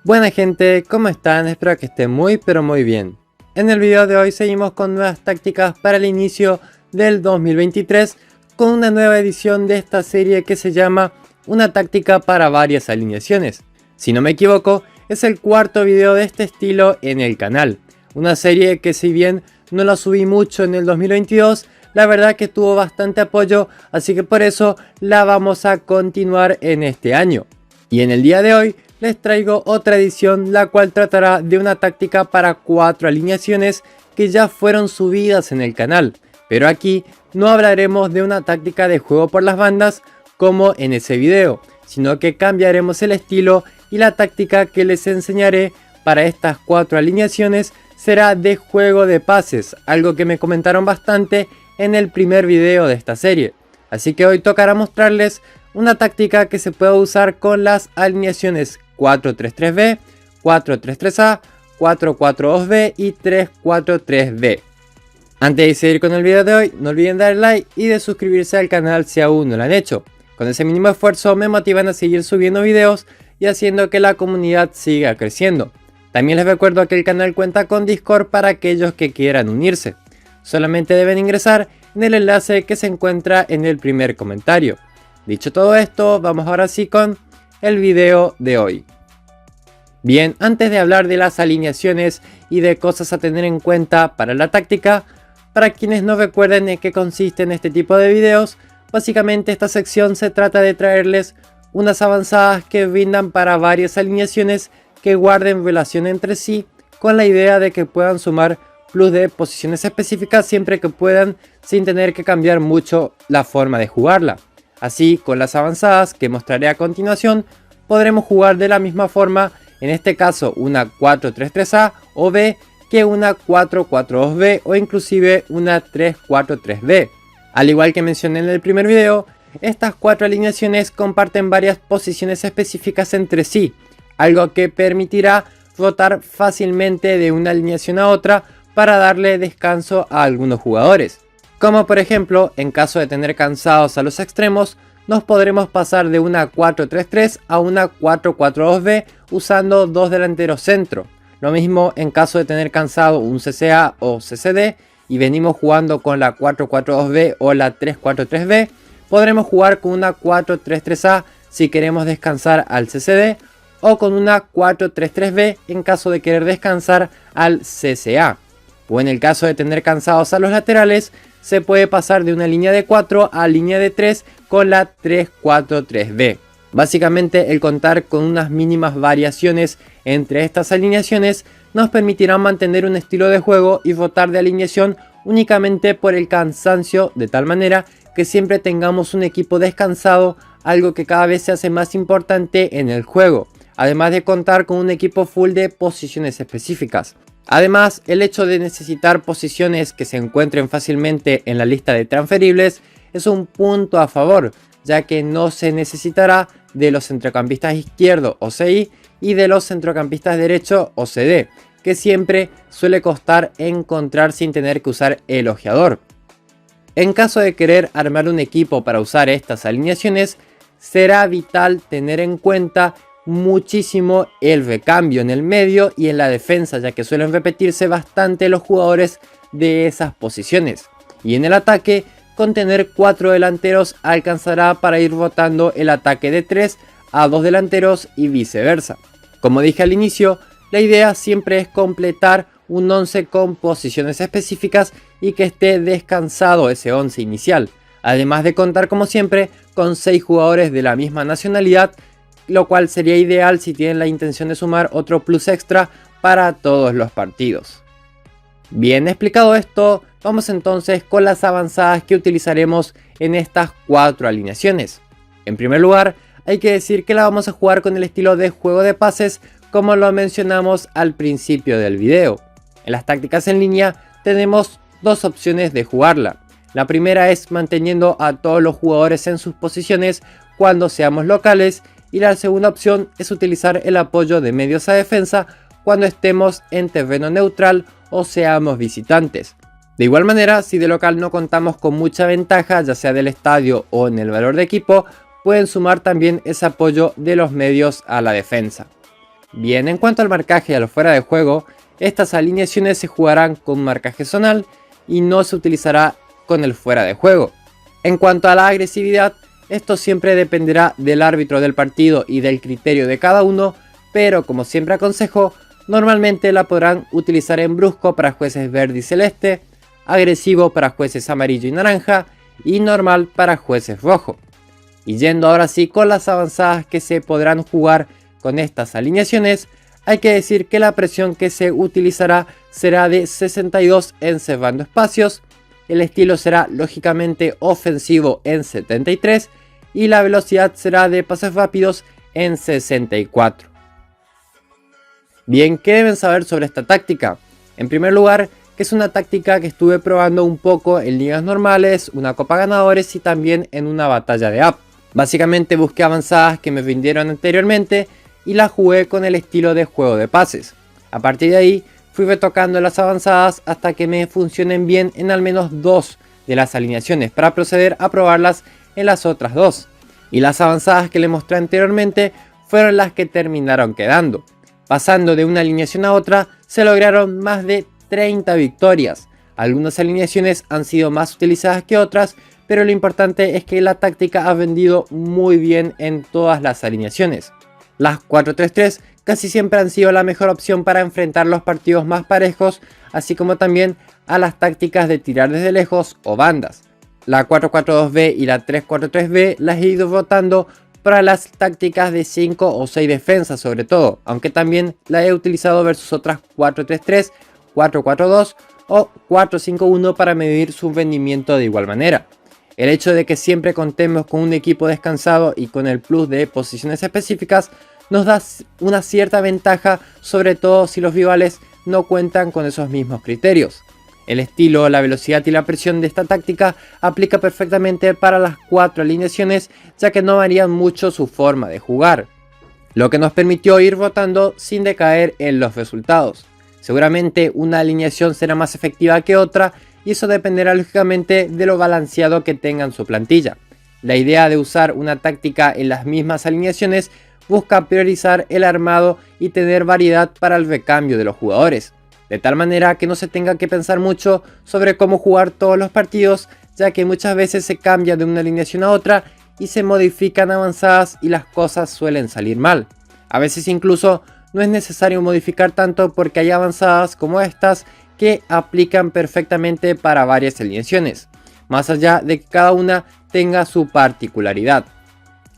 Buena gente, ¿cómo están? Espero que estén muy pero muy bien. En el video de hoy seguimos con nuevas tácticas para el inicio del 2023 con una nueva edición de esta serie que se llama Una táctica para varias alineaciones. Si no me equivoco, es el cuarto video de este estilo en el canal. Una serie que si bien no la subí mucho en el 2022, la verdad que tuvo bastante apoyo, así que por eso la vamos a continuar en este año. Y en el día de hoy les traigo otra edición, la cual tratará de una táctica para 4 alineaciones que ya fueron subidas en el canal. Pero aquí no hablaremos de una táctica de juego por las bandas como en ese video, sino que cambiaremos el estilo y la táctica que les enseñaré para estas 4 alineaciones será de juego de pases, algo que me comentaron bastante en el primer video de esta serie. Así que hoy tocará mostrarles una táctica que se puede usar con las alineaciones 4-3-3-B, 4-3-3-A, 4-4-2-B y 3-4-3-B. Antes de seguir con el video de hoy, no olviden dar like y de suscribirse al canal si aún no lo han hecho. Con ese mínimo esfuerzo me motivan a seguir subiendo videos y haciendo que la comunidad siga creciendo. También les recuerdo que el canal cuenta con Discord para aquellos que quieran unirse. Solamente deben ingresar en el enlace que se encuentra en el primer comentario. Dicho todo esto, vamos ahora sí con el video de hoy. Bien, antes de hablar de las alineaciones y de cosas a tener en cuenta para la táctica, para quienes no recuerden en qué consisten este tipo de videos, básicamente esta sección se trata de traerles unas avanzadas que brindan para varias alineaciones que guarden relación entre sí, con la idea de que puedan sumar plus de posiciones específicas siempre que puedan, sin tener que cambiar mucho la forma de jugarla. Así, con las avanzadas que mostraré a continuación, podremos jugar de la misma forma, en este caso una 4-3-3-A o B, que una 4-4-2-B o inclusive una 3-4-3-B. Al igual que mencioné en el primer video, estas 4 alineaciones comparten varias posiciones específicas entre sí, algo que permitirá rotar fácilmente de una alineación a otra para darle descanso a algunos jugadores. Como por ejemplo, en caso de tener cansados a los extremos, nos podremos pasar de una 4-3-3 a una 4-4-2-B usando 2 delanteros centro. Lo mismo en caso de tener cansado un CCA o CCD y venimos jugando con la 4-4-2-B o la 3-4-3-B, podremos jugar con una 4-3-3-A si queremos descansar al CCD o con una 4-3-3-B en caso de querer descansar al CCA. O en el caso de tener cansados a los laterales, se puede pasar de una línea de 4 a línea de 3 con la 3-4-3-B. Básicamente el contar con unas mínimas variaciones entre estas alineaciones nos permitirá mantener un estilo de juego y rotar de alineación únicamente por el cansancio, de tal manera que siempre tengamos un equipo descansado, algo que cada vez se hace más importante en el juego, además de contar con un equipo full de posiciones específicas. Además, el hecho de necesitar posiciones que se encuentren fácilmente en la lista de transferibles es un punto a favor, ya que no se necesitará de los centrocampistas izquierdo o CI y de los centrocampistas derecho o CD, que siempre suele costar encontrar sin tener que usar el ojeador. En caso de querer armar un equipo para usar estas alineaciones, será vital tener en cuenta muchísimo el recambio en el medio y en la defensa, ya que suelen repetirse bastante los jugadores de esas posiciones. Y en el ataque, con tener 4 delanteros alcanzará para ir rotando el ataque de 3 a 2 delanteros y viceversa. Como dije al inicio, la idea siempre es completar un 11 con posiciones específicas y que esté descansado ese 11 inicial, además de contar como siempre con 6 jugadores de la misma nacionalidad, lo cual sería ideal si tienen la intención de sumar otro plus extra para todos los partidos. Bien explicado esto, vamos entonces con las avanzadas que utilizaremos en estas 4 alineaciones. En primer lugar, hay que decir que la vamos a jugar con el estilo de juego de pases como lo mencionamos al principio del video. En las tácticas en línea tenemos 2 opciones de jugarla. La primera es manteniendo a todos los jugadores en sus posiciones cuando seamos locales, y la segunda opción es utilizar el apoyo de medios a defensa cuando estemos en terreno neutral o seamos visitantes. De igual manera, si de local no contamos con mucha ventaja, ya sea del estadio o en el valor de equipo, pueden sumar también ese apoyo de los medios a la defensa. Bien, en cuanto al marcaje a lo fuera de juego, estas alineaciones se jugarán con un marcaje zonal y no se utilizará con el fuera de juego. En cuanto a la agresividad, esto siempre dependerá del árbitro del partido y del criterio de cada uno, pero como siempre aconsejo, normalmente la podrán utilizar en brusco para jueces verde y celeste, agresivo para jueces amarillo y naranja y normal para jueces rojo. Y yendo ahora sí con las avanzadas que se podrán jugar con estas alineaciones, hay que decir que la presión que se utilizará será de 62 en cebando espacios, el estilo será lógicamente ofensivo en 73 y la velocidad será de pases rápidos en 64. Bien, ¿qué deben saber sobre esta táctica? En primer lugar, que es una táctica que estuve probando un poco en ligas normales, una copa ganadores y también en una batalla de app. Básicamente busqué avanzadas que me rindieron anteriormente y las jugué con el estilo de juego de pases. A partir de ahí fui retocando las avanzadas hasta que me funcionen bien en al menos 2 de las alineaciones para proceder a probarlas en las otras 2. Y las avanzadas que les mostré anteriormente fueron las que terminaron quedando. Pasando de una alineación a otra se lograron más de 30 victorias. Algunas alineaciones han sido más utilizadas que otras, pero lo importante es que la táctica ha vendido muy bien en todas las alineaciones. Las 4-3-3 casi siempre han sido la mejor opción para enfrentar los partidos más parejos, así como también a las tácticas de tirar desde lejos o bandas. La 4-4-2B y la 3-4-3B las he ido rotando para las tácticas de 5 o 6 defensas sobre todo, aunque también la he utilizado versus otras 4-3-3, 4-4-2 o 4-5-1 para medir su rendimiento de igual manera. El hecho de que siempre contemos con un equipo descansado y con el plus de posiciones específicas nos da una cierta ventaja, sobre todo si los rivales no cuentan con esos mismos criterios. El estilo, la velocidad y la presión de esta táctica aplica perfectamente para las 4 alineaciones, ya que no varían mucho su forma de jugar, lo que nos permitió ir rotando sin decaer en los resultados. Seguramente una alineación será más efectiva que otra y eso dependerá lógicamente de lo balanceado que tengan su plantilla. La idea de usar una táctica en las mismas alineaciones busca priorizar el armado y tener variedad para el recambio de los jugadores, de tal manera que no se tenga que pensar mucho sobre cómo jugar todos los partidos, ya que muchas veces se cambia de una alineación a otra y se modifican avanzadas y las cosas suelen salir mal. A veces incluso no es necesario modificar tanto porque hay avanzadas como estas que aplican perfectamente para varias alineaciones, más allá de que cada una tenga su particularidad.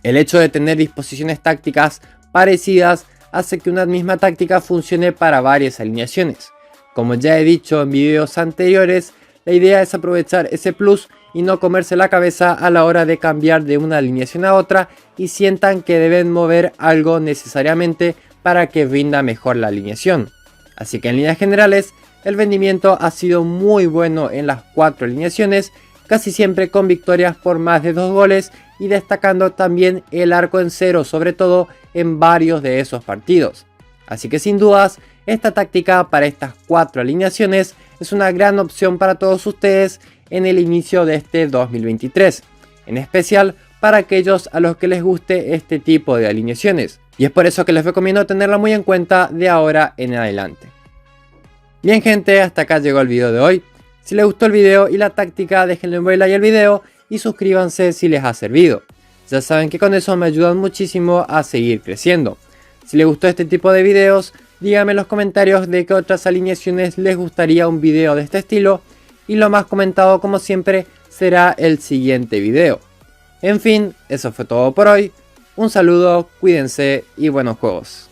El hecho de tener disposiciones tácticas parecidas hace que una misma táctica funcione para varias alineaciones. Como ya he dicho en videos anteriores, la idea es aprovechar ese plus y no comerse la cabeza a la hora de cambiar de una alineación a otra y sientan que deben mover algo necesariamente para que rinda mejor la alineación. Así que en líneas generales, el rendimiento ha sido muy bueno en las 4 alineaciones, casi siempre con victorias por más de 2 goles y destacando también el arco en cero, sobre todo en varios de esos partidos. Así que sin dudas, esta táctica para estas 4 alineaciones es una gran opción para todos ustedes en el inicio de este 2023, en especial para aquellos a los que les guste este tipo de alineaciones, y es por eso que les recomiendo tenerla muy en cuenta de ahora en adelante. Bien gente, hasta acá llegó el video de hoy. Si les gustó el video y la táctica, déjenle un buen like al video y suscríbanse si les ha servido. Ya saben que con eso me ayudan muchísimo a seguir creciendo. Si les gustó este tipo de videos, díganme en los comentarios de qué otras alineaciones les gustaría un video de este estilo y lo más comentado como siempre será el siguiente video. En fin, eso fue todo por hoy. Un saludo, cuídense y buenos juegos.